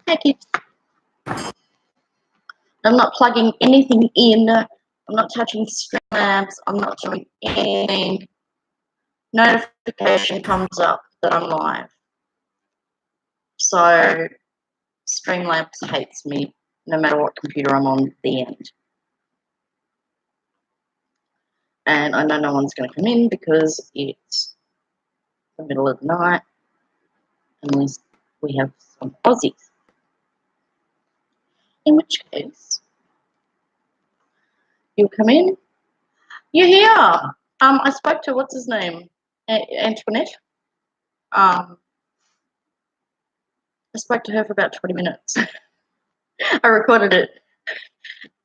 Hey kids. I'm not plugging anything in. I'm not touching Streamlabs. I'm not doing anything. Notification comes up that I'm live. So Streamlabs hates me no matter what computer I'm on the end. And I know no one's going to come in because it's the middle of the night, unless we have some Aussies. In which case, you'll come in. You're here. I spoke to, what's his name? Antoinette. I spoke to her for about 20 minutes. I recorded it.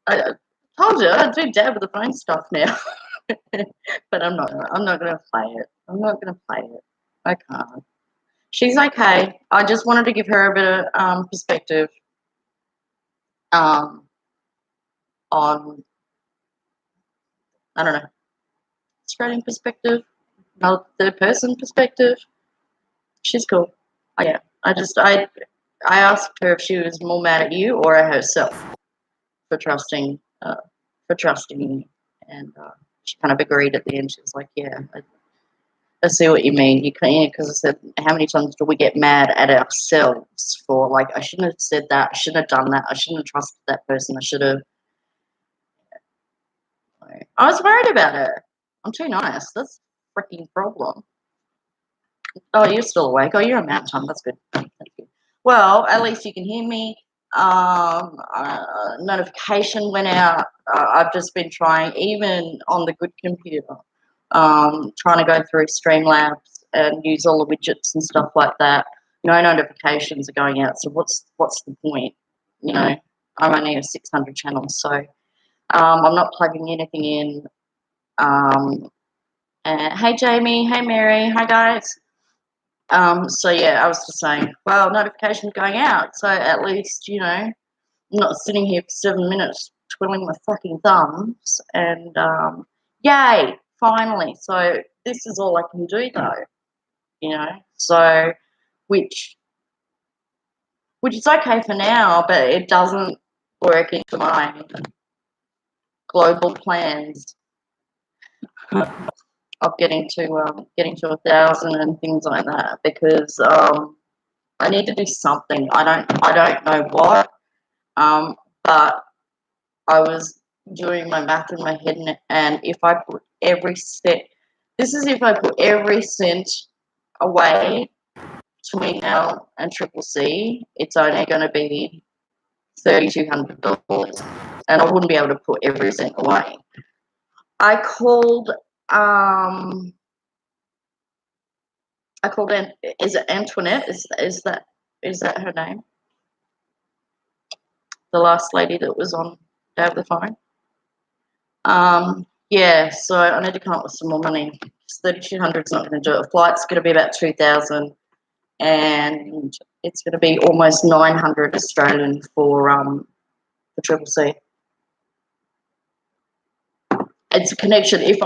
I told you I do dab with the phone stuff now. But I'm not going to play it. I'm not going to play it. I can't. She's okay. I just wanted to give her a bit of perspective on, I don't know, Australian perspective, another third person perspective. She's cool. Yeah. I asked her if she was more mad at you or at herself for trusting you, and she kind of agreed at the end. She was like, "Yeah, I see what you mean. You can't," because I said, "How many times do we get mad at ourselves for like I shouldn't have said that, I shouldn't have done that, I shouldn't have trusted that person, I should have." I was worried about her. I'm too nice. That's a freaking problem. Oh, you're still awake. Oh, you're a mountain time. That's good. Thank you. Well, at least you can hear me. Notification went out. I've just been trying, even on the good computer, trying to go through Streamlabs and use all the widgets and stuff like that. No notifications are going out. So what's the point? You know, I'm only a 600 channel, so I'm not plugging anything in. Hey Jamie, hey Mary, hi guys. So yeah, I was just saying, well, notifications going out, so at least, you know, I'm not sitting here for 7 minutes twiddling my fucking thumbs, and yay, finally. So this is all I can do though, you know, so which is okay for now, but it doesn't work into my global plans of getting to 1,000 and things like that, because I need to do something. I don't know what, but I was doing my math in my head, and if I put every cent, this is if I put every cent away between now and Triple C, it's only going to be $3,200, and I wouldn't be able to put every cent away. I called. Is it Antoinette? Is that her name? The last lady that was on the phone. Yeah, so I need to come up with some more money. 3,200 is not going to do it. A flight's going to be about 2,000, and it's going to be almost 900 Australian for Triple C. It's a connection. If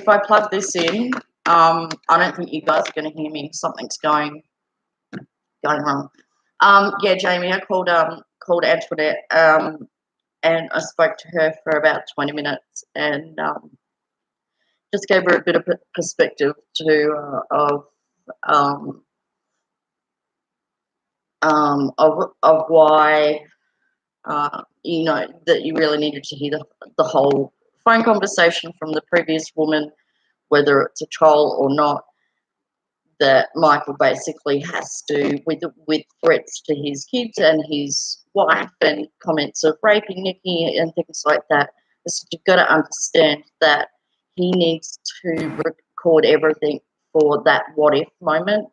I plug this in, I don't think you guys are going to hear me. Something's going wrong. Yeah, Jamie, I called Antoinette, and I spoke to her for about 20 minutes, and just gave her a bit of perspective of why you know that you really needed to hear the whole phone conversation from the previous woman, whether it's a troll or not. That Michael basically has to, with threats to his kids and his wife and comments of raping Nikki and things like that, is you've got to understand that he needs to record everything for that what if moment.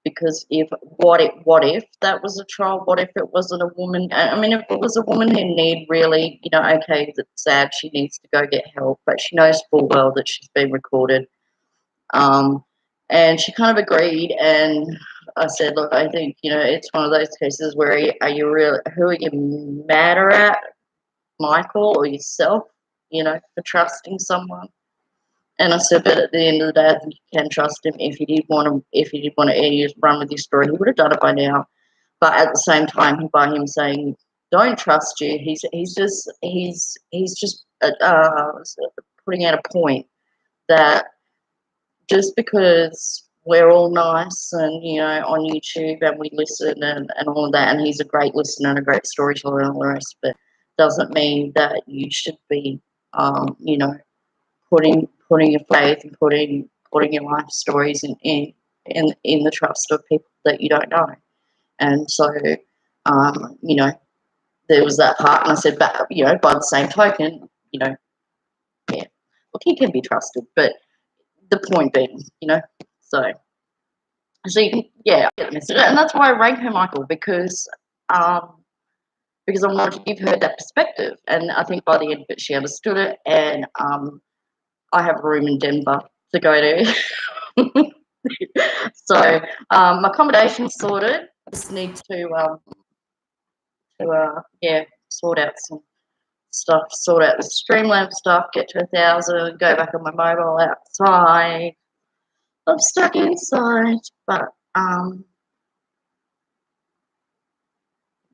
Because what if that was a troll? What if it wasn't a woman? I mean, if it was a woman who really, you know, okay, that's sad, she needs to go get help, but she knows full well that she's been recorded. And she kind of agreed, and I said, look, I think, you know, it's one of those cases where who are you madder at, Michael or yourself, you know, for trusting someone? And I said, but at the end of the day, I think you can trust him. If he did want to run with this story, he would have done it by now. but at the same time, by him saying don't trust you, he's just putting out a point that just because we're all nice and on YouTube and we listen and all of that, and he's a great listener and a great storyteller and all the rest of it, doesn't mean that you should be putting your faith and putting your life stories in the trust of people that you don't know. And so there was that part, and I said, but by the same token, yeah, look, he can be trusted, but the point being, so you can, yeah, I get the message, and that's why I rank her, Michael, because I wanted to give her that perspective, and I think by the end of it, she understood it, and I have a room in Denver to go to. So my accommodation's sorted. Just need to sort out some stuff, sort out the Streamlamp stuff, get to 1,000, go back on my mobile outside. I'm stuck inside, but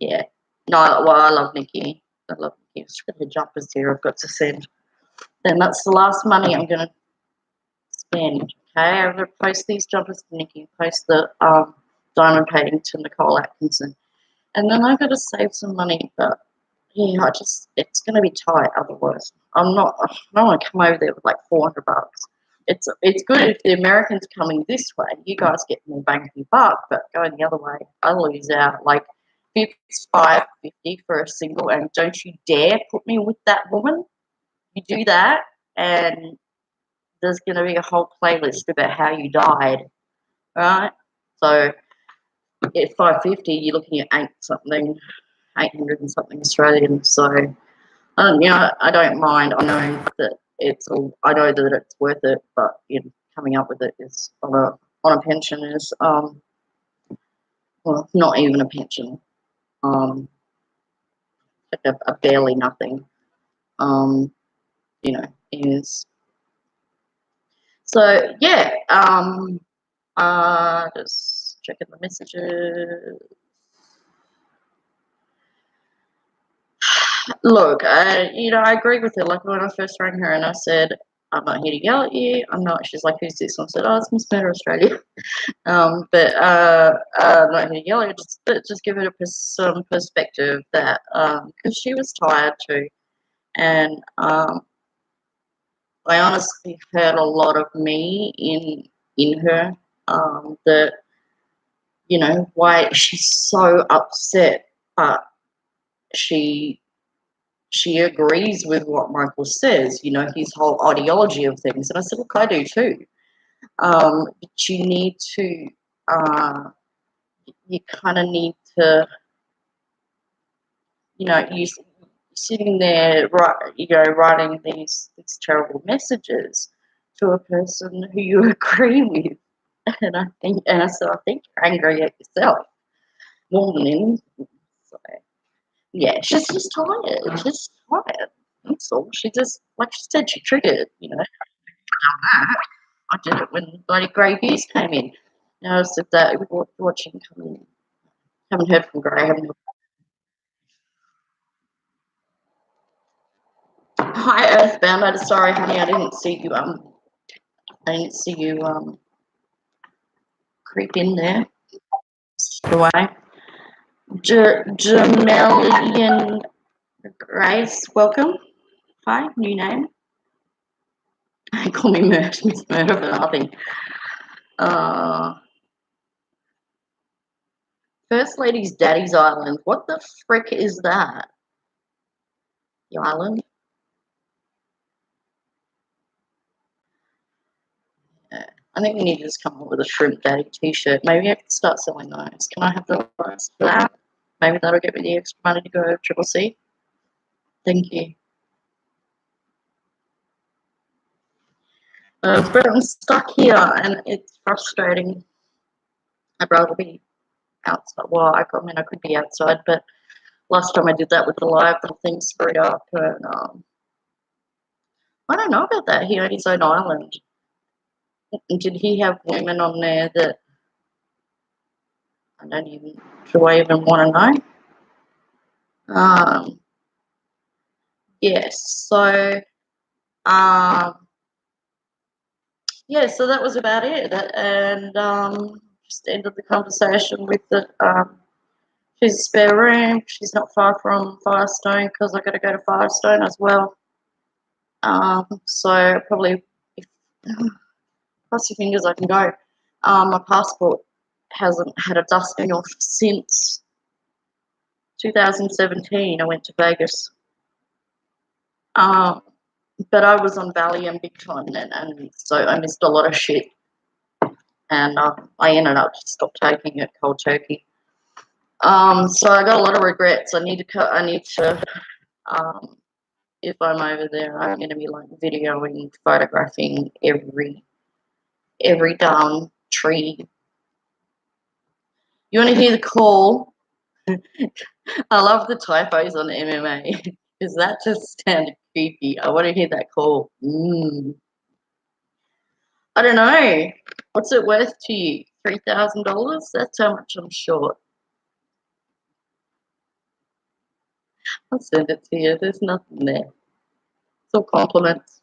yeah. No, well, I love Nikki. I love Nikki. She's got her jumpers here I've got to send. Then that's the last money I'm going to spend. Okay, I'm going to post these jumpers to Nikki, post the diamond painting to Nicole Atkinson. And then I've got to save some money, but yeah, it's going to be tight otherwise. I don't want to come over there with like $400. It's good if the Americans coming this way, you guys get more bang for your buck, but going the other way, I lose out. Like, it's $5.50 for a single, and don't you dare put me with that woman. You do that, and there's going to be a whole playlist about how you died, right? So at $5.50, you're looking at 800 and something Australian. So I don't mind. I know that I know that it's worth it, but coming up with it is on a pension is well, not even a pension, like a barely nothing, is so yeah. Just checking the messages. Look, I agree with her. Like when I first rang her and I said, I'm not here to yell at you. I'm not. She's like, who's this? And I said, oh, it's Miss Murder Australia. But I'm not here to yell at her. Just give her some perspective that because she was tired too, and I honestly heard a lot of me in her. That why she's so upset, but she agrees with what Michael says, his whole ideology of things. And I said, look, I do too. But you need to, you kind of need to, you sitting there, writing these terrible messages to a person who you agree with. And I said, I think you're angry at yourself more than anything. So, yeah, she's just tired. She's tired. That's all. She just, like she said, she triggered, I did it when bloody Grey Goose came in. I said that watching come in. Haven't heard from Grey. Hi, Earthbound. I'm sorry, honey. I didn't see you. Creep in there. Away. Jamelian Grace, welcome. Hi, new name. Call me Miss Murder for nothing. First Lady's Daddy's Island. What the frick is that? The island? Yeah. I think we need to just come up with a Shrimp Daddy t-shirt. Maybe I could start selling those. Can I have the rights for that? Maybe that'll get me the extra money to go to Triple C. Thank you. But I'm stuck here and it's frustrating. I'd rather be outside. Well, I could be outside, but last time I did that with the live, the thing screwed up. And I don't know about that. He owned his own island. Did he have women on there that Do I even want to know? Yes, so, yeah, so that was about it. And just ended the conversation with that she's a spare room. She's not far from Firestone because I got to go to Firestone as well. So probably, if, cross your fingers, I can go. My passport hasn't had a dusting off since 2017. I went to Vegas. Um, but I was on Valium big time then, and so I missed a lot of shit. And I ended up just stopped taking it cold turkey. So I got a lot of regrets. I need to. If I'm over there, I'm going to be like videoing, photographing every darn tree. You want to hear the call? I love the typos on MMA because that just sounded creepy. I want to hear that call. I don't know. What's it worth to you? $3,000? That's how much I'm short. I'll send it to you. There's nothing there. It's all compliments.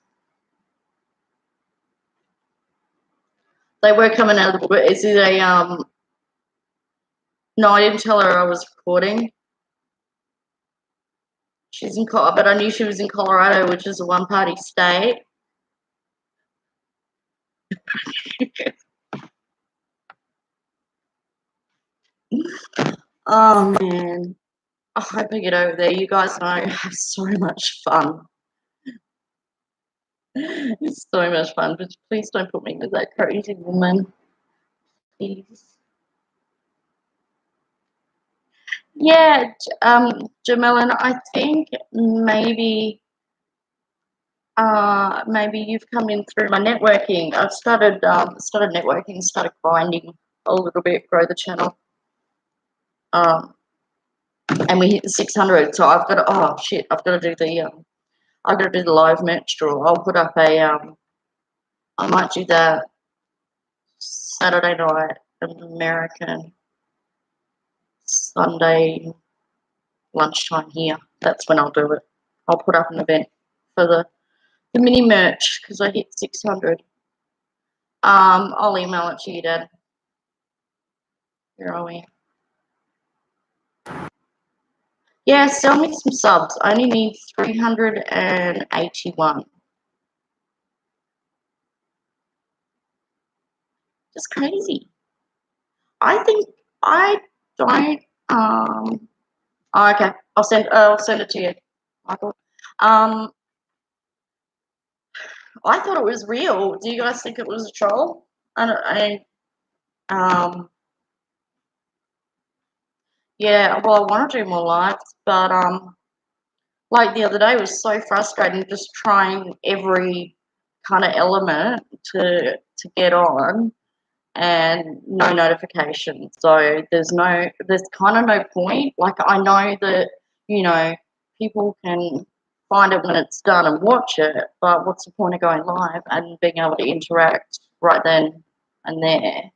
They were coming out of the book. Is it a No, I didn't tell her I was recording. She's in Colorado, but I knew she was in Colorado, which is a one-party state. Oh man, I hope I get over there. You guys know I have so much fun. It's so much fun, but please don't put me with that crazy woman, please. Yeah, Jamelin, I think maybe you've come in through my networking. I've started networking, started grinding a little bit, grow the channel. And we hit the 600. So I've got to, oh shit, I've got to do the live merch draw. I'll put up I might do that Saturday night, American, Sunday lunchtime here. That's when I'll do it. I'll put up an event for the mini merch because I hit 600. I'll email it to you, Dad. Where are we? Yeah, sell me some subs. I only need 381. Just crazy. I think I don't. Oh, okay. I'll send it to you, Michael. I thought it was real. Do you guys think it was a troll? Yeah. Well, I want to do more lives, but like the other day was so frustrating just trying every kind of element to get on and no notification. So there's kind of no point. Like I know that, people can find it when it's done and watch it, but what's the point of going live and being able to interact right then and there?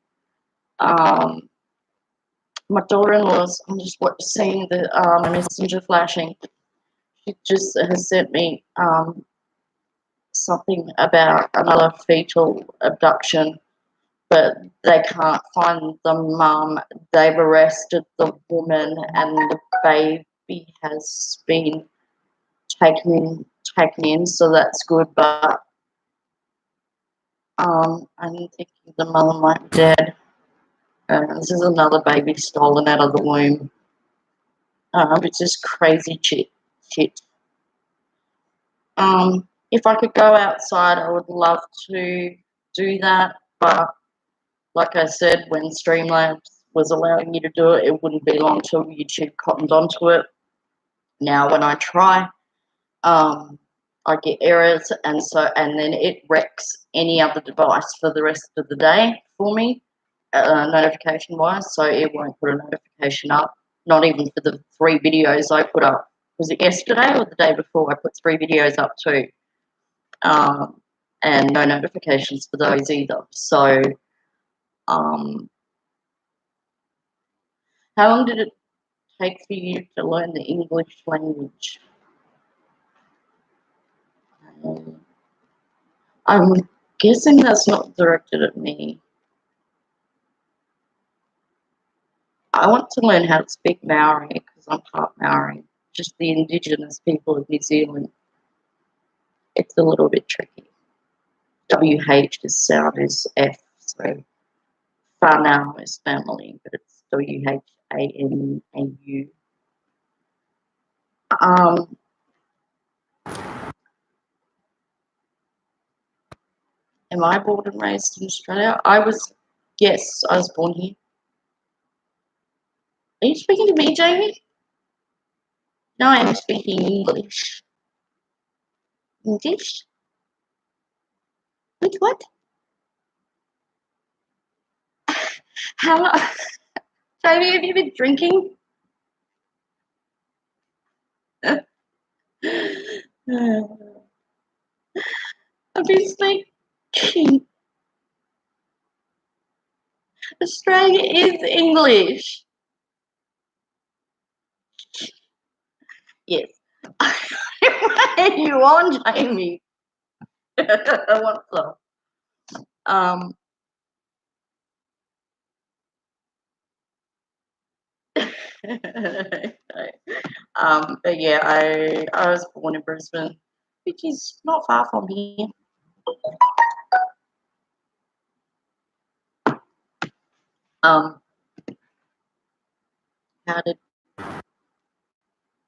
My daughter-in-law's, I'm just seeing the messenger flashing. She just has sent me something about another fetal abduction, but they can't find the mum. They've arrested the woman, and the baby has been taken in, so that's good. But I'm thinking the mother might be dead. This is another baby stolen out of the womb. It's just crazy shit. If I could go outside, I would love to do that, but like I said, when Streamlabs was allowing you to do it, it wouldn't be long till YouTube cottoned onto it. Now, when I try, I get errors, and then it wrecks any other device for the rest of the day for me, notification-wise. So it won't put a notification up, not even for the 3 videos I put up. Was it yesterday or the day before? I put 3 videos up too, and no notifications for those either. So, How long did it take for you to learn the English language? Um, I'm guessing that's not directed at me. I want to learn how to speak Maori because I'm part Maori, just the indigenous people of New Zealand. It's a little bit tricky. WH is sound is F, so whānau is family, but it's WHANAU. Um, am I born and raised in Australia? Yes, I was born here. Are you speaking to me, Jamie? No, I am speaking English. English? With what? How long? Jamie, have you been drinking? I've been speaking. Australia is English. Yes. Why are you on, Jamie? What's up? Um, but yeah, I was born in Brisbane, which is not far from here. Um, how did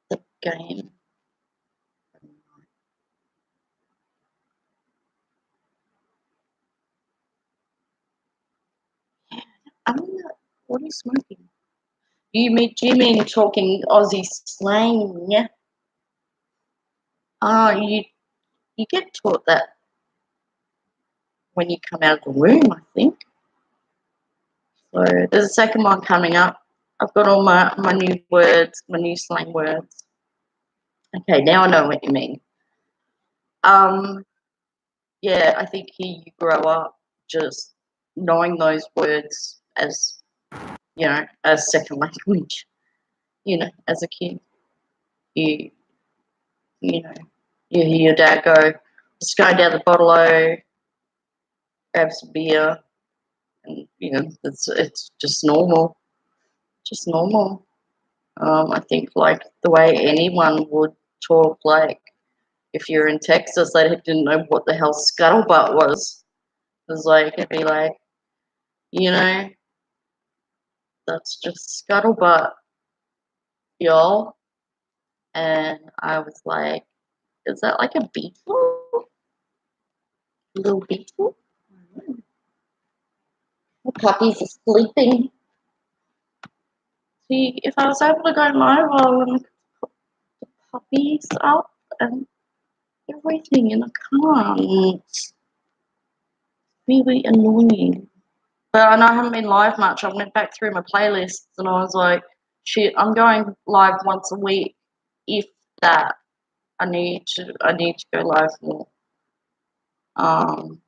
the game? I don't know. What are you smoking? Do you mean talking Aussie slang? Oh, you get taught that when you come out of the womb, I think. So there's a second one coming up. I've got all my new words, my new slang words. Okay, now I know what you mean. Um, yeah, I think here you grow up just knowing those words as as second language. As a kid, you you know, you hear your dad go, just going down the bottle grab some beer, and it's just normal, just normal. I think like the way anyone would talk, like if you're in Texas, they didn't know what the hell scuttlebutt was. It was like it'd be like, you know, that's just scuttlebutt, y'all. And I was like, is that like a beetle? A little beetle? The puppies are sleeping. See, if I was able to go mobile and put the puppies up and everything in the car, it's really annoying. But I know I haven't been live much. I went back through my playlists and I was like, shit, I'm going live once a week, if that. I need to go live more. Um,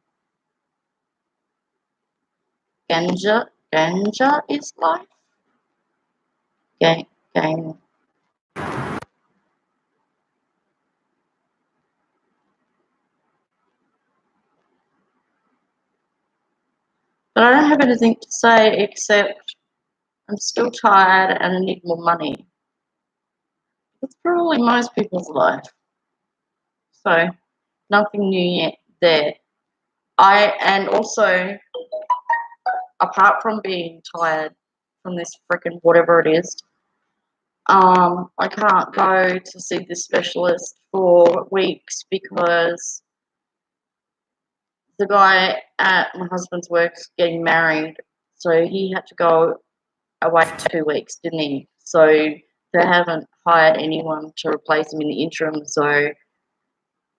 Ganja is live. Gang. But I don't have anything to say except I'm still tired and I need more money. That's probably most people's life. So nothing new yet there. And also, apart from being tired from this freaking whatever it is, I can't go to see this specialist for weeks because the guy at my husband's work's getting married, so he had to go away for 2 weeks, didn't he? So they haven't hired anyone to replace him in the interim, so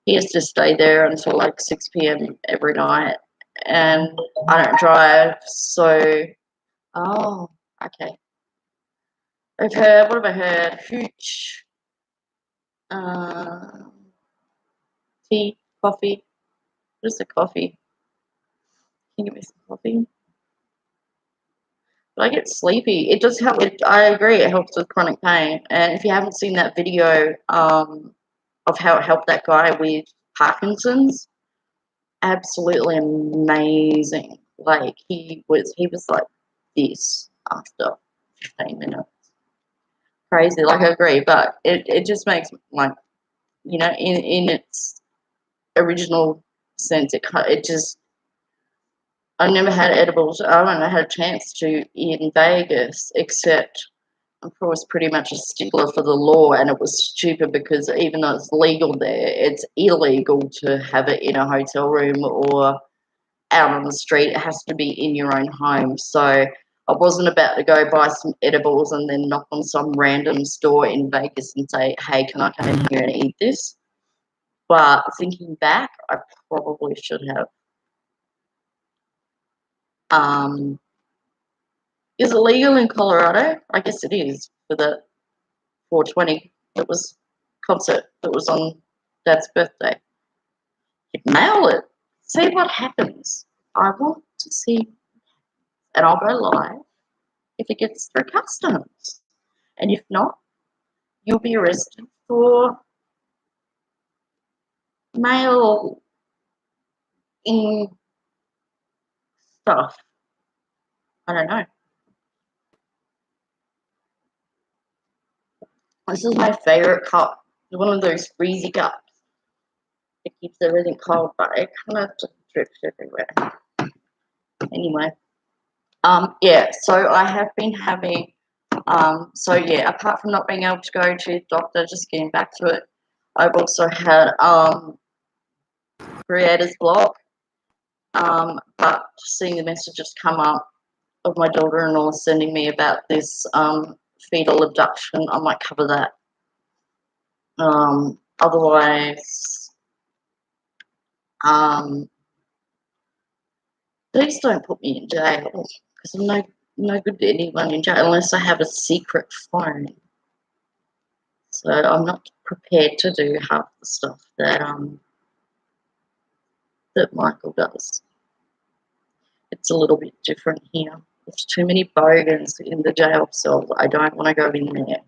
he has to stay there until like 6 p.m. every night. And I don't drive, so oh, okay. What have I heard? Hooch, uh, tea, coffee. Just a coffee. Can you give me some coffee? But I get sleepy. It does help. I agree. It helps with chronic pain. And if you haven't seen that video of how it helped that guy with Parkinson's, absolutely amazing. Like he was like this after 15 minutes. Crazy. Like I agree, but it just makes like, you know, in its original sense, it just, I never had edibles. I haven't had a chance to in Vegas, except I was pretty much a stickler for the law, and it was stupid because even though it's legal there, it's illegal to have it in a hotel room or out on the street. It has to be in your own home. So I wasn't about to go buy some edibles and then knock on some random store in Vegas and say, hey, can I come in here and eat this? But thinking back, I probably should have. Is it legal in Colorado? I guess it is for the 420. It was concert that was on Dad's birthday. You'd mail it. See what happens. I want to see, and I'll go live if it gets through customs. And if not, you'll be arrested for mail in stuff. I don't know. This is my favorite cup. It's one of those freezy cups. It keeps everything cold, but it kind of just drips everywhere. Anyway, yeah. So I have been having. So yeah. Apart from not being able to go to the doctor, just getting back to it, I've also had creator's block. But seeing the messages come up of my daughter-in-law sending me about this fetal abduction, I might cover that. Otherwise, please don't put me in jail because I'm no good to anyone in jail unless I have a secret phone. So I'm not prepared to do half the stuff that that Michael does. It's a little bit different here. There's too many bogans in the jail cell. I don't want to go in there.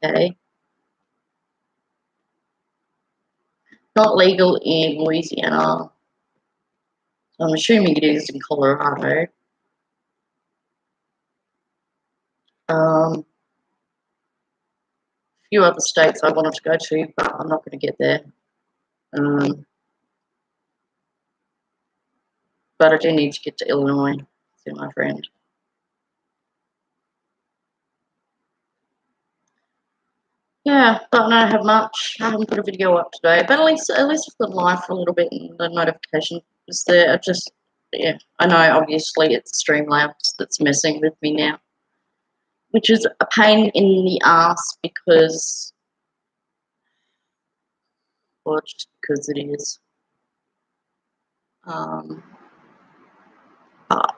Okay? Not legal in Louisiana. So I'm assuming it is in Colorado. A few other states I wanted to go to, but I'm not going to get there. But I do need to get to Illinois, see my friend. Yeah, but I don't have much. I haven't put a video up today, but at least I've gone live for a little bit and the notification is there. I just, yeah, I know obviously it's Streamlabs that's messing with me now, which is a pain in the ass because, well, just because it is. But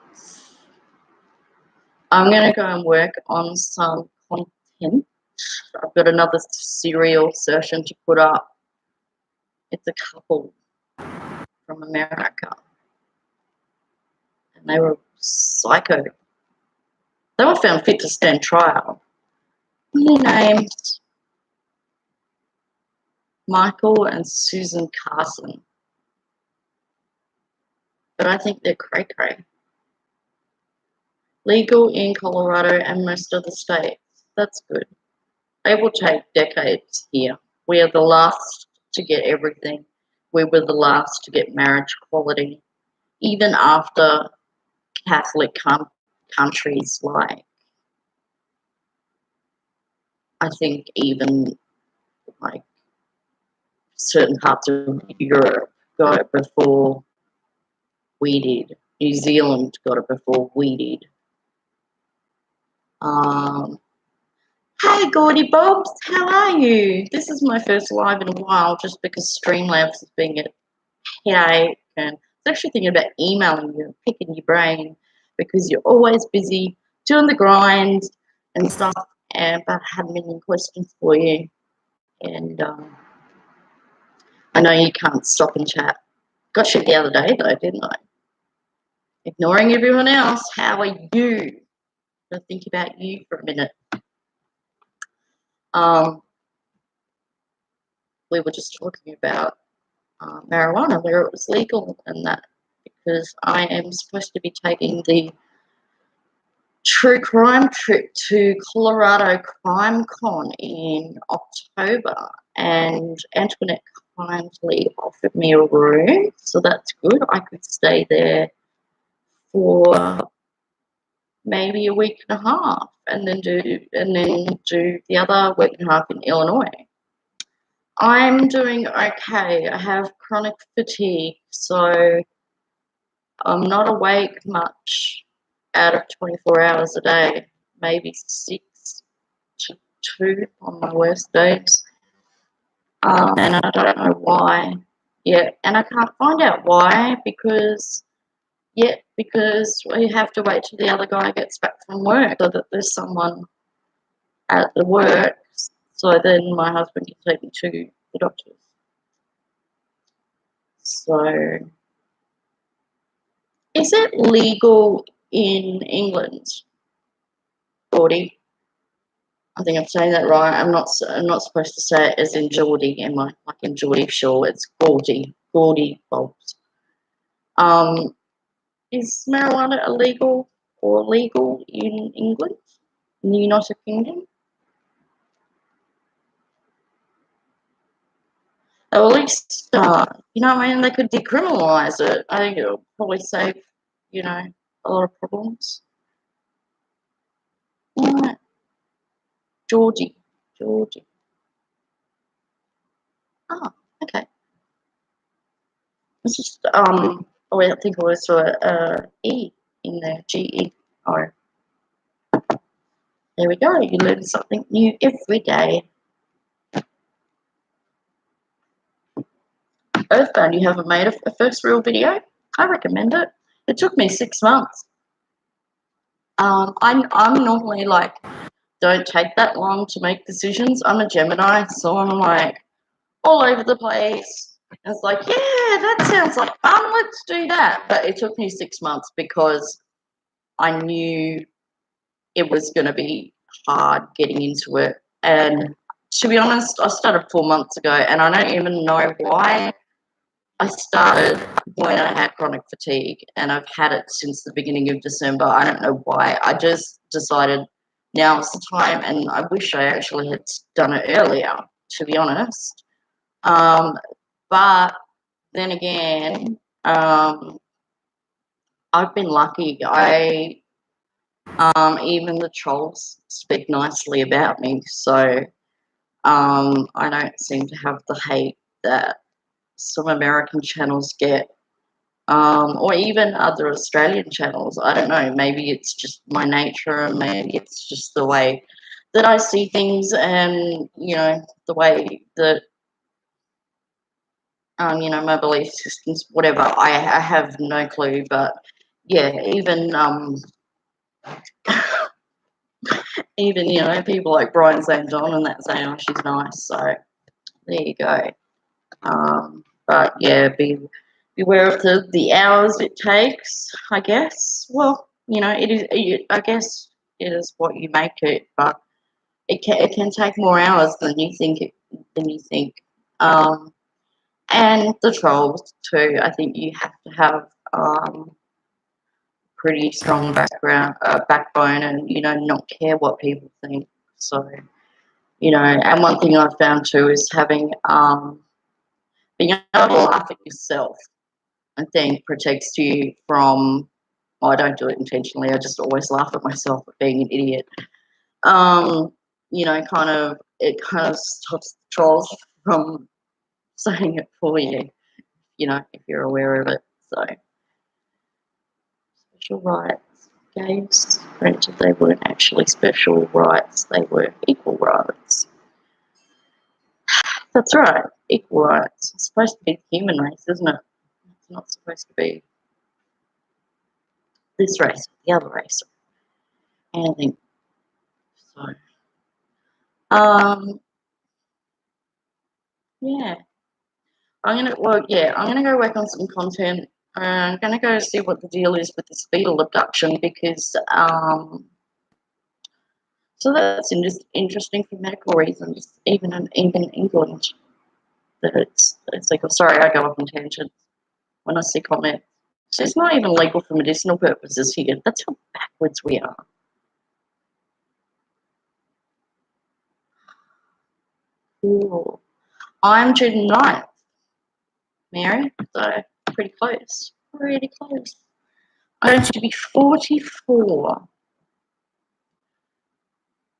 I'm going to go and work on some content. I've got another serial session to put up. It's a couple from America. And they were psycho. They were found fit to stand trial. Their names, Michael and Susan Carson. But I think they're cray-cray. Legal in Colorado and most other states. That's good. They will take decades here. We are the last to get everything. We were the last to get marriage equality. Even after Catholic countries like, I think even like certain parts of Europe got it before we did. New Zealand got it before we did. Hey, Gordy Bobs, how are you? This is my first live in a while just because Streamlabs has been a headache, and I was actually thinking about emailing you, picking your brain because you're always busy doing the grind and stuff, but I had a million questions for you, and I know you can't stop and chat. Got shit the other day though, didn't I? Ignoring everyone else. How are you? to think about you for a minute. Um, we were just talking about marijuana, where it was legal and that, because I am supposed to be taking the true crime trip to Colorado Crime Con in October, and Antoinette kindly offered me a room, so that's good. I could stay there for maybe a week and a half, and then do the other week and a half in Illinois. I'm doing okay. I have chronic fatigue, so I'm not awake much out of 24 hours a day, maybe 6 to 2 on my worst days. And I don't know why yet. And I can't find out why because we have to wait till the other guy gets back from work so that there's someone at the work. So then my husband can take me to the doctors. So, is it legal in England, Gordy? I think I'm saying that right. I'm not supposed to say it as in Geordie, am I? Like in Geordie Shore, it's Gordy Bobs. Is marijuana illegal or legal in England, in the United Kingdom? Or at least, you know, I mean, they could decriminalise it. I think it'll probably save, you know, a lot of problems. Right. Georgie. Oh, okay. It's just, oh, I think I always saw a E in there, GEO. There we go. You learn something new every day. Earthbound, you haven't made a first real video? I recommend it. It took me 6 months. I'm normally like, don't take that long to make decisions. I'm a Gemini, so I'm like all over the place. And it's like, yeah, that sounds like fun. Let's do that. But it took me 6 months because I knew it was going to be hard getting into it. And to be honest, I started 4 months ago, and I don't even know why. I started when I had chronic fatigue, and I've had it since the beginning of December. I don't know why. I just decided now's the time, and I wish I actually had done it earlier, to be honest. But then again, I've been lucky. Even the trolls speak nicely about me, so I don't seem to have the hate that some American channels get, or even other Australian channels. I don't know. Maybe it's just my nature, maybe it's just the way that I see things, and you know the way that you know my belief systems, whatever. I have no clue, but yeah, even you know people like Brian St. John and that saying, "Oh, she's nice." So there you go. But yeah, beware of the hours it takes, I guess. Well, you know, I guess it is what you make it, but it can take more hours than you think. Um, and the trolls too. I think you have to have pretty strong backbone, and you know, not care what people think. So you know, and one thing I've found too is having being able to laugh at yourself, I think, protects you from. Well, I don't do it intentionally. I just always laugh at myself for being an idiot. You know, it kind of stops the trolls from saying it for you. You know, if you're aware of it. So, special rights, gays. Granted, they weren't actually special rights; they were equal rights. That's right, equal rights. It's supposed to be the human race, isn't it? It's not supposed to be this race, the other race. And I think so. Yeah. I'm gonna go work on some content. I'm gonna go see what the deal is with this fetal abduction because So that's interesting for medical reasons, even in England, that it's legal. Sorry, I go off on tangents when I see comments. So it's not even legal for medicinal purposes here. That's how backwards we are. Cool. I'm June 9th, Mary, so pretty close. Pretty close. I'm going to be 44.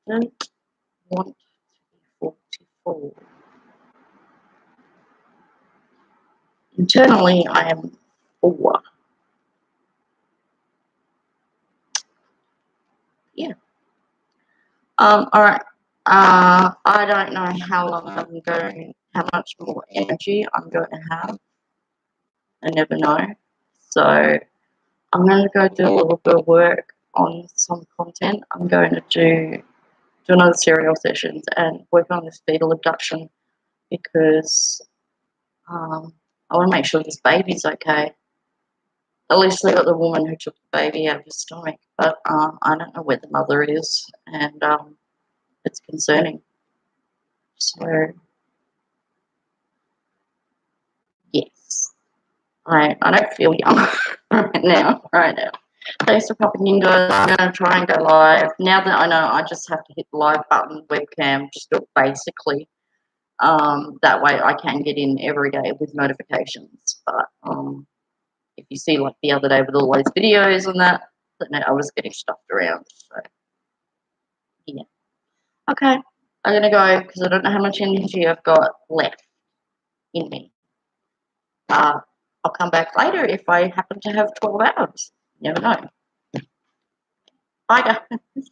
Don't want to be 44. Internally, I am 4. Yeah. All right. I don't know how long how much more energy I'm going to have. I never know. So I'm going to go do a little bit of work on some content. I'm going to do another serial sessions and work on this fetal abduction because I want to make sure this baby's okay. At least they got the woman who took the baby out of his stomach, but I don't know where the mother is, and it's concerning. So yes, I don't feel young right now. Thanks for popping in, guys. I'm going to try and go live. Now that I know I just have to hit the live button, webcam, just do it basically. That way I can get in every day with notifications. But if you see like the other day with all those videos and that I was getting stuffed around. So yeah. Okay. I'm going to go because I don't know how much energy I've got left in me. I'll come back later if I happen to have 12 hours. You never know. Bye, guys.